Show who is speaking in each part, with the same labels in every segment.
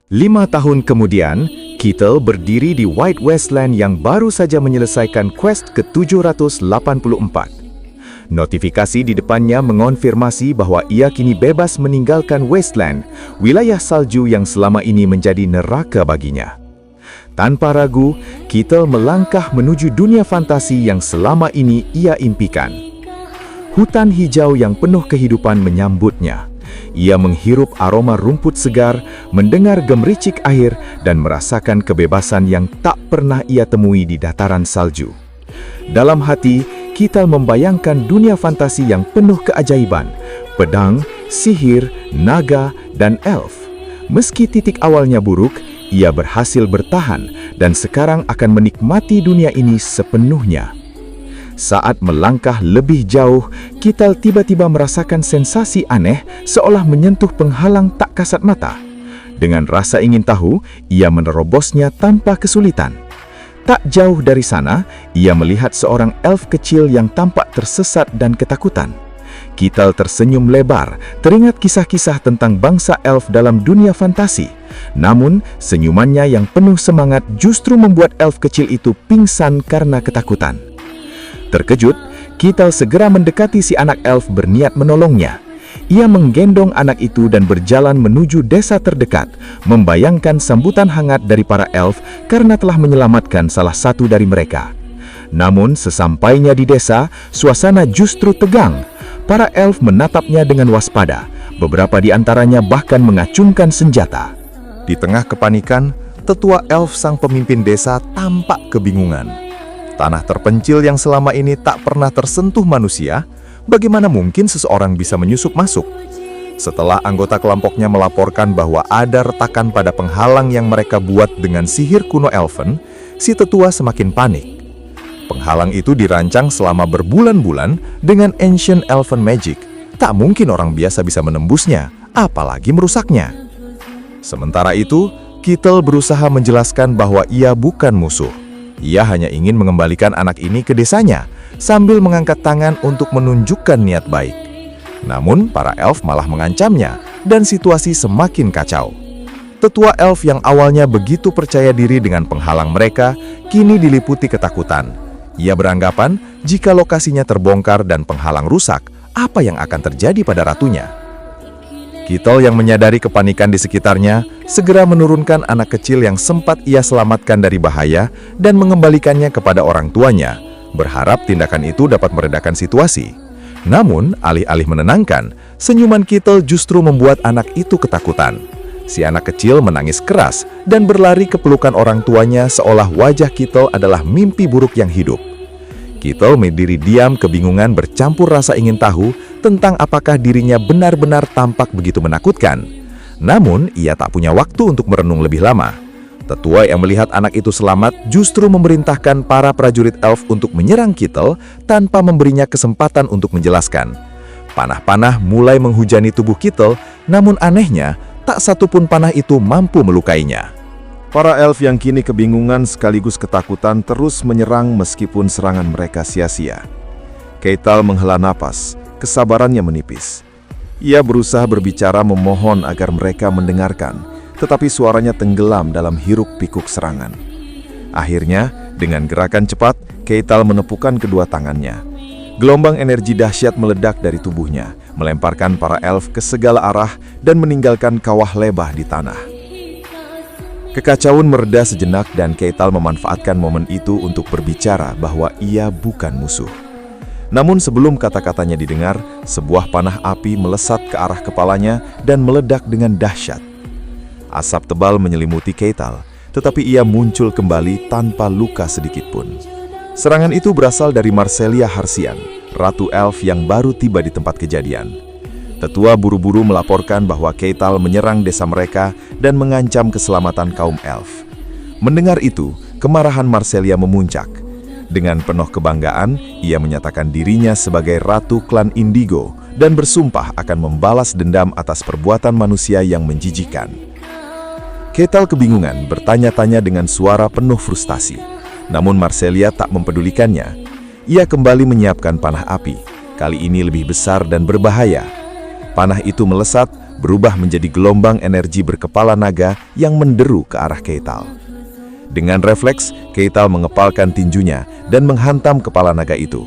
Speaker 1: 5 tahun kemudian, Ketel berdiri di White Wasteland yang baru saja menyelesaikan quest ke-784. Notifikasi di depannya mengonfirmasi bahwa ia kini bebas meninggalkan Wasteland, wilayah salju yang selama ini menjadi neraka baginya. Tanpa ragu, Ketel melangkah menuju dunia fantasi yang selama ini ia impikan. Hutan hijau yang penuh kehidupan menyambutnya. Ia menghirup aroma rumput segar, mendengar gemericik air, dan merasakan kebebasan yang tak pernah ia temui di dataran salju. Dalam hati, Ketel membayangkan dunia fantasi yang penuh keajaiban, pedang, sihir, naga, dan elf. Meski titik awalnya buruk, ia berhasil bertahan dan sekarang akan menikmati dunia ini sepenuhnya. Saat melangkah lebih jauh, Ketel tiba-tiba merasakan sensasi aneh seolah menyentuh penghalang tak kasat mata. Dengan rasa ingin tahu, ia menerobosnya tanpa kesulitan. Tak jauh dari sana, ia melihat seorang elf kecil yang tampak tersesat dan ketakutan. Ketel tersenyum lebar, teringat kisah-kisah tentang bangsa elf dalam dunia fantasi. Namun, senyumannya yang penuh semangat justru membuat elf kecil itu pingsan karena ketakutan. Terkejut, Ketel segera mendekati si anak elf berniat menolongnya. Ia menggendong anak itu dan berjalan menuju desa terdekat, membayangkan sambutan hangat dari para elf karena telah menyelamatkan salah satu dari mereka. Namun, sesampainya di desa, suasana justru tegang. Para elf menatapnya dengan waspada. Beberapa di antaranya bahkan mengacungkan senjata.
Speaker 2: Di tengah kepanikan, tetua elf sang pemimpin desa tampak kebingungan. Tanah terpencil yang selama ini tak pernah tersentuh manusia, bagaimana mungkin seseorang bisa menyusup masuk? Setelah anggota kelompoknya melaporkan bahwa ada retakan pada penghalang yang mereka buat dengan sihir kuno elven, si tetua semakin panik. Penghalang itu dirancang selama berbulan-bulan dengan ancient elven magic. Tak mungkin orang biasa bisa menembusnya, apalagi merusaknya. Sementara itu, Ketel berusaha menjelaskan bahwa ia bukan musuh. Ia hanya ingin mengembalikan anak ini ke desanya, sambil mengangkat tangan untuk menunjukkan niat baik. Namun, para elf malah mengancamnya, dan situasi semakin kacau. Tetua elf yang awalnya begitu percaya diri dengan penghalang mereka, kini diliputi ketakutan. Ia beranggapan, jika lokasinya terbongkar dan penghalang rusak, apa yang akan terjadi pada ratunya? Ketel yang menyadari kepanikan di sekitarnya, segera menurunkan anak kecil yang sempat ia selamatkan dari bahaya dan mengembalikannya kepada orang tuanya, berharap tindakan itu dapat meredakan situasi. Namun, alih-alih menenangkan, senyuman Ketel justru membuat anak itu ketakutan. Si anak kecil menangis keras dan berlari ke pelukan orang tuanya seolah wajah Ketel adalah mimpi buruk yang hidup. Ketel berdiri diam kebingungan bercampur rasa ingin tahu tentang apakah dirinya benar-benar tampak begitu menakutkan. Namun, ia tak punya waktu untuk merenung lebih lama. Tetua yang melihat anak itu selamat justru memerintahkan para prajurit elf untuk menyerang Ketel tanpa memberinya kesempatan untuk menjelaskan. Panah-panah mulai menghujani tubuh Ketel, namun anehnya, tak satu pun panah itu mampu melukainya. Para elf yang kini kebingungan sekaligus ketakutan terus menyerang meskipun serangan mereka sia-sia. Ketel menghela napas, kesabarannya menipis. Ia berusaha berbicara memohon agar mereka mendengarkan, tetapi suaranya tenggelam dalam hiruk-pikuk serangan. Akhirnya, dengan gerakan cepat, Ketel menepukkan kedua tangannya. Gelombang energi dahsyat meledak dari tubuhnya, melemparkan para elf ke segala arah dan meninggalkan kawah lebah di tanah. Kekacauan mereda sejenak dan Ketel memanfaatkan momen itu untuk berbicara bahwa ia bukan musuh. Namun sebelum kata-katanya didengar, sebuah panah api melesat ke arah kepalanya dan meledak dengan dahsyat. Asap tebal menyelimuti Ketel, tetapi ia muncul kembali tanpa luka sedikitpun. Serangan itu berasal dari Marcelia Harsian, Ratu Elf yang baru tiba di tempat kejadian. Tetua buru-buru melaporkan bahwa Ketel menyerang desa mereka dan mengancam keselamatan kaum elf. Mendengar itu, kemarahan Marcelia memuncak. Dengan penuh kebanggaan, ia menyatakan dirinya sebagai Ratu Klan Indigo dan bersumpah akan membalas dendam atas perbuatan manusia yang menjijikan. Ketel kebingungan bertanya-tanya dengan suara penuh frustasi. Namun Marcelia tak mempedulikannya. Ia kembali menyiapkan panah api, kali ini lebih besar dan berbahaya. Panah itu melesat, berubah menjadi gelombang energi berkepala naga yang menderu ke arah Keital. Dengan refleks, Keital mengepalkan tinjunya dan menghantam kepala naga itu.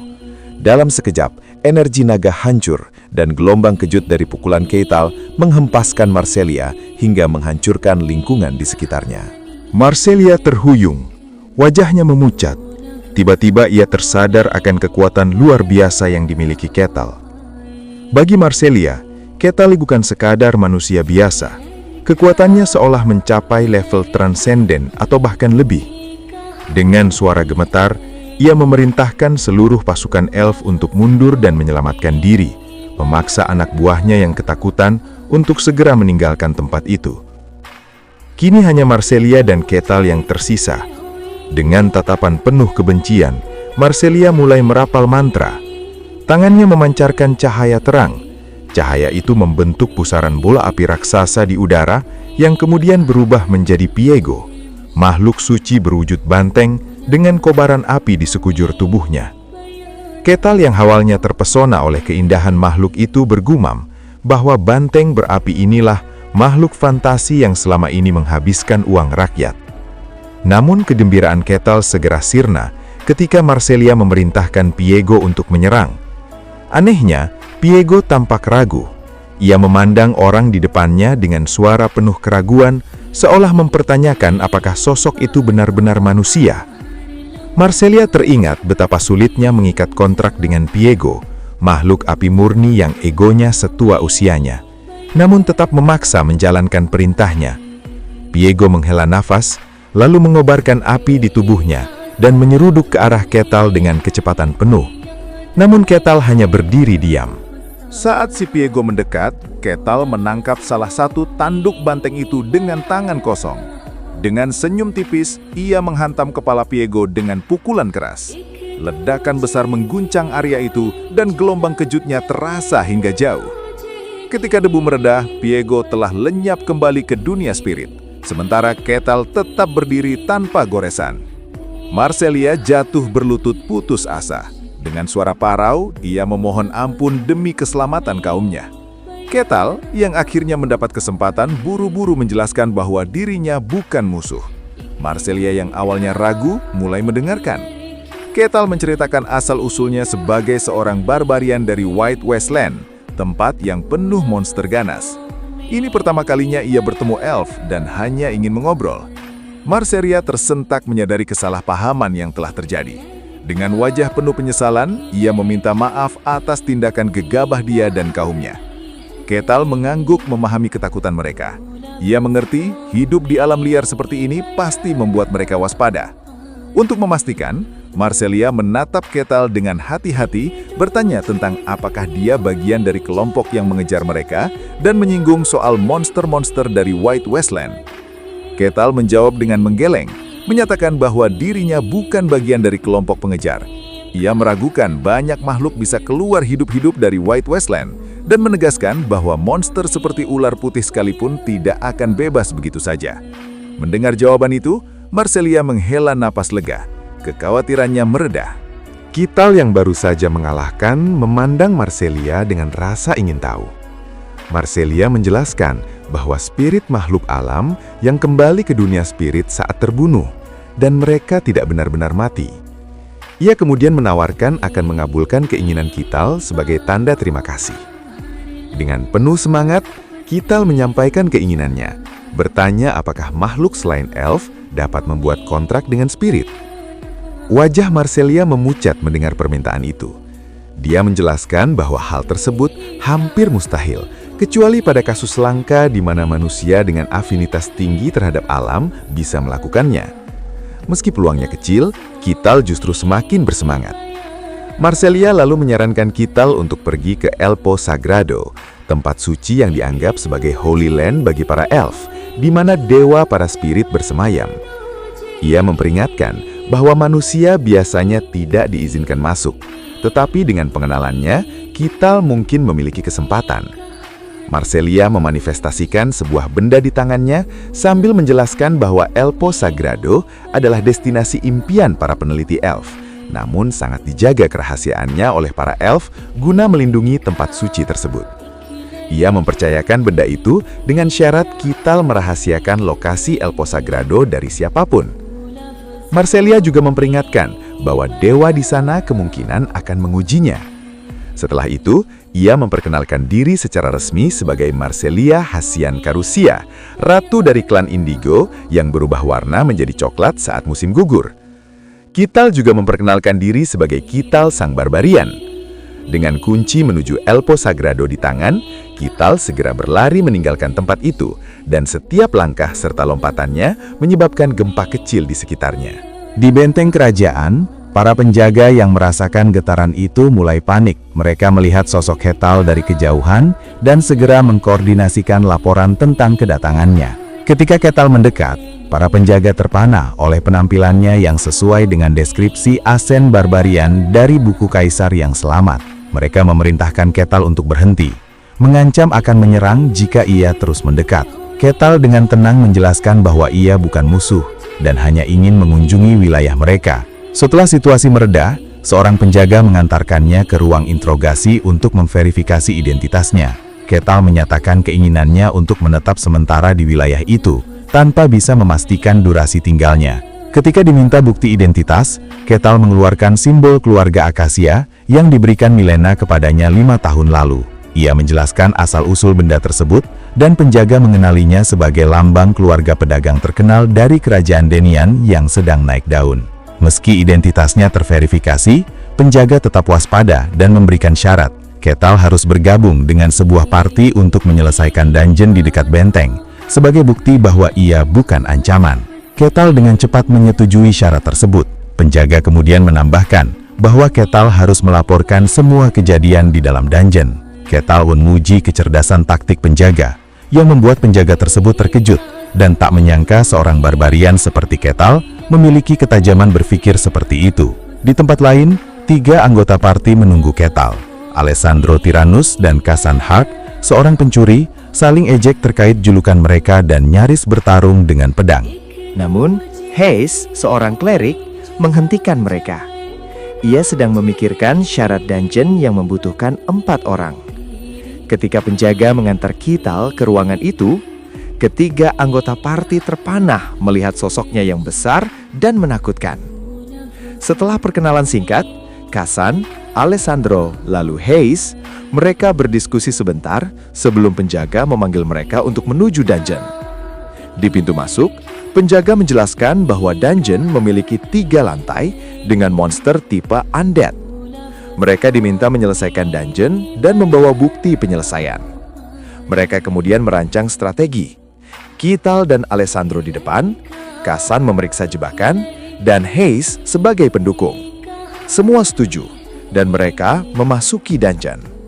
Speaker 2: Dalam sekejap, energi naga hancur dan gelombang kejut dari pukulan Keital menghempaskan Marcelia hingga menghancurkan lingkungan di sekitarnya. Marcelia terhuyung, wajahnya memucat. Tiba-tiba ia tersadar akan kekuatan luar biasa yang dimiliki Keital. Bagi Marcelia, Keital bukan sekadar manusia biasa. Kekuatannya seolah mencapai level transenden atau bahkan lebih. Dengan suara gemetar, ia memerintahkan seluruh pasukan elf untuk mundur dan menyelamatkan diri, memaksa anak buahnya yang ketakutan untuk segera meninggalkan tempat itu. Kini hanya Marcelia dan Keital yang tersisa. Dengan tatapan penuh kebencian, Marcelia mulai merapal mantra. Tangannya memancarkan cahaya terang. Cahaya itu membentuk pusaran bola api raksasa di udara yang kemudian berubah menjadi Piego, makhluk suci berwujud banteng dengan kobaran api di sekujur tubuhnya. Keital yang awalnya terpesona oleh keindahan makhluk itu bergumam bahwa banteng berapi inilah makhluk fantasi yang selama ini menghabiskan uang rakyat. Namun kegembiraan Keital segera sirna ketika Marcelia memerintahkan Piego untuk menyerang. Anehnya, Piego tampak ragu. Ia memandang orang di depannya dengan suara penuh keraguan, seolah mempertanyakan apakah sosok itu benar-benar manusia. Marcelia teringat betapa sulitnya mengikat kontrak dengan Piego, makhluk api murni yang egonya setua usianya, namun tetap memaksa menjalankan perintahnya. Piego menghela nafas, lalu mengobarkan api di tubuhnya dan menyeruduk ke arah Keital dengan kecepatan penuh. Namun Keital hanya berdiri diam. Saat si Piego mendekat, Keital menangkap salah satu tanduk banteng itu dengan tangan kosong. Dengan senyum tipis, ia menghantam kepala Piego dengan pukulan keras. Ledakan besar mengguncang area itu dan gelombang kejutnya terasa hingga jauh. Ketika debu meredah, Piego telah lenyap kembali ke dunia spirit. Sementara Keital tetap berdiri tanpa goresan. Marcelia jatuh berlutut putus asa. Dengan suara parau, ia memohon ampun demi keselamatan kaumnya. Keital, yang akhirnya mendapat kesempatan, buru-buru menjelaskan bahwa dirinya bukan musuh. Marcelia yang awalnya ragu, mulai mendengarkan. Keital menceritakan asal-usulnya sebagai seorang barbarian dari White Wasteland, tempat yang penuh monster ganas. Ini pertama kalinya ia bertemu elf dan hanya ingin mengobrol. Marcelia tersentak menyadari kesalahpahaman yang telah terjadi. Dengan wajah penuh penyesalan, ia meminta maaf atas tindakan gegabah dia dan kaumnya. Keital mengangguk memahami ketakutan mereka. Ia mengerti hidup di alam liar seperti ini pasti membuat mereka waspada. Untuk memastikan, Marcelia menatap Keital dengan hati-hati, bertanya tentang apakah dia bagian dari kelompok yang mengejar mereka dan menyinggung soal monster-monster dari White Wasteland. Keital menjawab dengan menggeleng, menyatakan bahwa dirinya bukan bagian dari kelompok pengejar. Ia meragukan banyak makhluk bisa keluar hidup-hidup dari White Wasteland dan menegaskan bahwa monster seperti ular putih sekalipun tidak akan bebas begitu saja. Mendengar jawaban itu, Marcelia menghela napas lega. Kekhawatirannya mereda. Keital yang baru saja mengalahkan memandang Marcelia dengan rasa ingin tahu. Marcelia menjelaskan bahwa spirit makhluk alam yang kembali ke dunia spirit saat terbunuh, dan mereka tidak benar-benar mati. Ia kemudian menawarkan akan mengabulkan keinginan Keital sebagai tanda terima kasih. Dengan penuh semangat, Keital menyampaikan keinginannya, bertanya apakah makhluk selain elf dapat membuat kontrak dengan spirit. Wajah Marcelia memucat mendengar permintaan itu. Dia menjelaskan bahwa hal tersebut hampir mustahil, kecuali pada kasus langka di mana manusia dengan afinitas tinggi terhadap alam bisa melakukannya. Meski peluangnya kecil, Keital justru semakin bersemangat. Marcelia lalu menyarankan Keital untuk pergi ke Elpo Sagrado, tempat suci yang dianggap sebagai Holy Land bagi para elf, di mana dewa para spirit bersemayam. Ia memperingatkan bahwa manusia biasanya tidak diizinkan masuk, tetapi dengan pengenalannya, Keital mungkin memiliki kesempatan. Marcelia memanifestasikan sebuah benda di tangannya sambil menjelaskan bahwa Elpo Sagrado adalah destinasi impian para peneliti elf, namun sangat dijaga kerahasiaannya oleh para elf guna melindungi tempat suci tersebut. Ia mempercayakan benda itu dengan syarat Kital merahasiakan lokasi Elpo Sagrado dari siapapun. Marcelia juga memperingatkan bahwa dewa di sana kemungkinan akan mengujinya. Setelah itu, ia memperkenalkan diri secara resmi sebagai Marcelia Hasian Carusia, ratu dari klan Indigo yang berubah warna menjadi coklat saat musim gugur. Kital juga memperkenalkan diri sebagai Kital Sang Barbarian. Dengan kunci menuju Elpo Sagrado di tangan, Kital segera berlari meninggalkan tempat itu, dan setiap langkah serta lompatannya menyebabkan gempa kecil di sekitarnya.
Speaker 1: Di benteng kerajaan, para penjaga yang merasakan getaran itu mulai panik. Mereka melihat sosok Ketal dari kejauhan dan segera mengkoordinasikan laporan tentang kedatangannya. Ketika Ketal mendekat, para penjaga terpana oleh penampilannya yang sesuai dengan deskripsi Asen Barbarian dari buku Kaisar yang Selamat. Mereka memerintahkan Ketal untuk berhenti, mengancam akan menyerang jika ia terus mendekat. Ketal dengan tenang menjelaskan bahwa ia bukan musuh dan hanya ingin mengunjungi wilayah mereka. Setelah situasi mereda, seorang penjaga mengantarkannya ke ruang interogasi untuk memverifikasi identitasnya. Ketal menyatakan keinginannya untuk menetap sementara di wilayah itu, tanpa bisa memastikan durasi tinggalnya. Ketika diminta bukti identitas, Ketal mengeluarkan simbol keluarga Akasia yang diberikan Milena kepadanya 5 tahun lalu. Ia menjelaskan asal-usul benda tersebut, dan penjaga mengenalinya sebagai lambang keluarga pedagang terkenal dari kerajaan Denian yang sedang naik daun. Meski identitasnya terverifikasi, penjaga tetap waspada dan memberikan syarat. Ketal harus bergabung dengan sebuah parti untuk menyelesaikan dungeon di dekat benteng, sebagai bukti bahwa ia bukan ancaman. Ketal dengan cepat menyetujui syarat tersebut. Penjaga kemudian menambahkan bahwa Ketal harus melaporkan semua kejadian di dalam dungeon. Ketal memuji kecerdasan taktik penjaga, yang membuat penjaga tersebut terkejut dan tak menyangka seorang barbarian seperti Ketal memiliki ketajaman berpikir seperti itu. Di tempat lain, 3 anggota parti menunggu Ketal. Alessandro Tyrannus dan Kasan Hart, seorang pencuri, saling ejek terkait julukan mereka dan nyaris bertarung dengan pedang.
Speaker 3: Namun, Hayes, seorang klerik, menghentikan mereka. Ia sedang memikirkan syarat dungeon yang membutuhkan 4 orang. Ketika penjaga mengantar Kital ke ruangan itu, ketiga anggota parti terpanah melihat sosoknya yang besar dan menakutkan. Setelah perkenalan singkat, Kasan, Alessandro, lalu Hayes, mereka berdiskusi sebentar sebelum penjaga memanggil mereka untuk menuju dungeon. Di pintu masuk, penjaga menjelaskan bahwa dungeon memiliki 3 lantai dengan monster tipe undead. Mereka diminta menyelesaikan dungeon dan membawa bukti penyelesaian. Mereka kemudian merancang strategi. Kital dan Alessandro di depan, Kasan memeriksa jebakan, dan Hayes sebagai pendukung. Semua setuju, dan mereka memasuki dungeon.